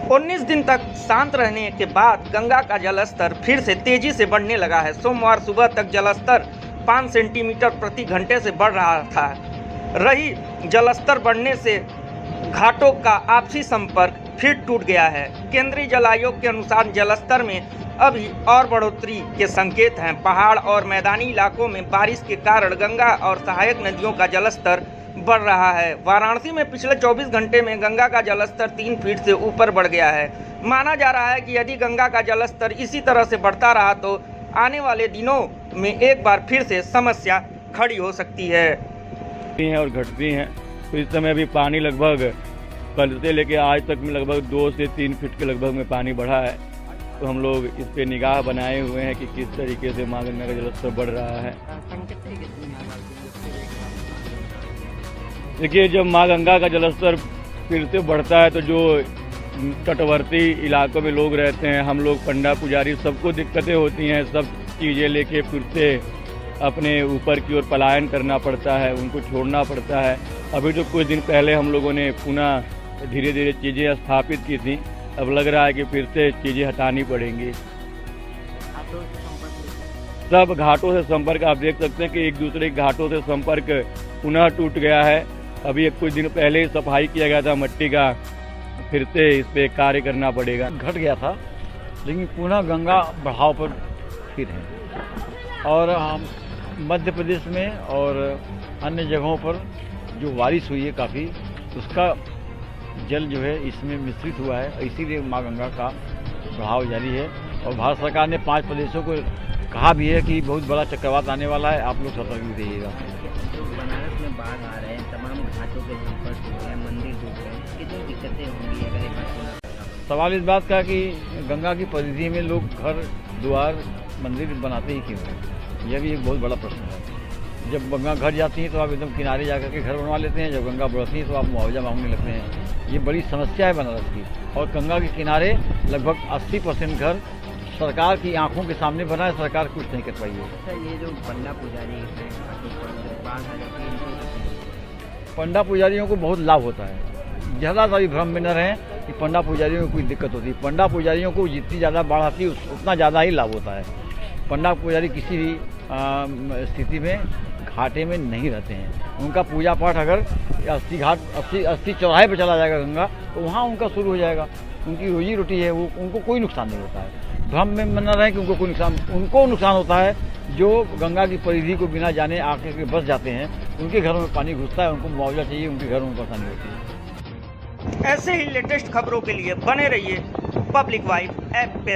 19 दिन तक शांत रहने के बाद गंगा का जलस्तर फिर से तेजी से बढ़ने लगा है। सोमवार सुबह तक जलस्तर 5 सेंटीमीटर प्रति घंटे से बढ़ रहा था। रही जलस्तर बढ़ने से घाटों का आपसी संपर्क फिर टूट गया है। केंद्रीय जल आयोग के अनुसार जलस्तर में अभी और बढ़ोतरी के संकेत हैं। पहाड़ और मैदानी इलाकों में बारिश के कारण गंगा और सहायक नदियों का जलस्तर बढ़ रहा है। वाराणसी में पिछले 24 घंटे में गंगा का जलस्तर 3 फीट से ऊपर बढ़ गया है। माना जा रहा है कि यदि गंगा का जलस्तर इसी तरह से बढ़ता रहा तो आने वाले दिनों में एक बार फिर से समस्या खड़ी हो सकती है और घटती हैं। तो इस समय अभी पानी लगभग कल से लेकर आज तक में लगभग 2 से 3 फीट के लगभग में पानी बढ़ा है। तो हम लोग इस पे निगाह बनाए हुए हैं कि किस तरीके से माँ गंगा का जलस्तर बढ़ रहा है। देखिए, जब माँ गंगा का जलस्तर फिर से बढ़ता है तो जो तटवर्ती इलाकों में लोग रहते हैं, हम लोग पंडा पुजारी, सबको दिक्कतें होती हैं। सब चीज़ें लेके फिर से अपने ऊपर की ओर पलायन करना पड़ता है, उनको छोड़ना पड़ता है। अभी तो कुछ दिन पहले हम लोगों ने पुनः धीरे धीरे चीज़ें स्थापित की थी। अब लग रहा है कि फिर से चीज़ें हटानी पड़ेंगी। सब घाटों से संपर्क, आप देख सकते हैं कि एक दूसरे के घाटों से संपर्क पुनः टूट गया है। अभी कुछ दिन पहले ही सफाई किया गया था मट्टी का, फिर से इस पे कार्य करना पड़ेगा। घट गया था लेकिन पुनः गंगा बढ़ाव पर स्थिर है। और हम मध्य प्रदेश में और अन्य जगहों पर जो बारिश हुई है काफ़ी, उसका जल जो है इसमें मिश्रित हुआ है, इसीलिए माँ गंगा का बढ़ाव जारी है। और भारत सरकार ने 5 प्रदेशों को कहा भी है कि बहुत बड़ा चक्रवात आने वाला है, आप लोग सतर्क रहिएगा। बनारस में बाढ़ आ रहे हैं, तमाम घाटों के ऊपर डूब गए, मंदिर डूब गए, कितनी दिक्कतें होंगी अगर एक सवाल इस बात का कि गंगा की परिधि में लोग घर द्वार मंदिर बनाते ही क्यों हैं, यह भी एक बहुत बड़ा प्रश्न है। जब गंगा घट जाती है तो आप एकदम किनारे जाकर के घर बनवा लेते हैं, जब गंगा बढ़ती है तो आप मुआवजा मांगने लगते हैं। ये बड़ी समस्या है बनारस की। और गंगा के किनारे लगभग 80% घर सरकार की आंखों के सामने बना है, सरकार कुछ नहीं कर पाई है। अच्छा, ये जो पंडा पुजारी हैं, बाढ़ आ जाती है, पंडा पुजारियों को बहुत लाभ होता है। ज़्यादा सारी भ्रम में न रहें कि पंडा पुजारियों को कोई दिक्कत होती है। पंडा पुजारियों को जितनी ज़्यादा बाढ़ आती है उतना ज़्यादा ही लाभ होता है। पंडा पुजारी किसी भी स्थिति में घाटे में नहीं रहते हैं। उनका पूजा पाठ अगर 80 चौराहे पर चला जाएगा गंगा, तो वहाँ उनका शुरू हो जाएगा। उनकी रोजी रोटी है, वो उनको कोई नुकसान नहीं होता है। भ्रम में न रहे कि उनको नुकसान होता है जो गंगा की परिधि को बिना जाने आके के बस जाते हैं, उनके घरों में पानी घुसता है, उनको मुआवजा चाहिए, उनके घरों में परेशानी होती है। ऐसे ही लेटेस्ट खबरों के लिए बने रहिए पब्लिक वाइब ऐप पे।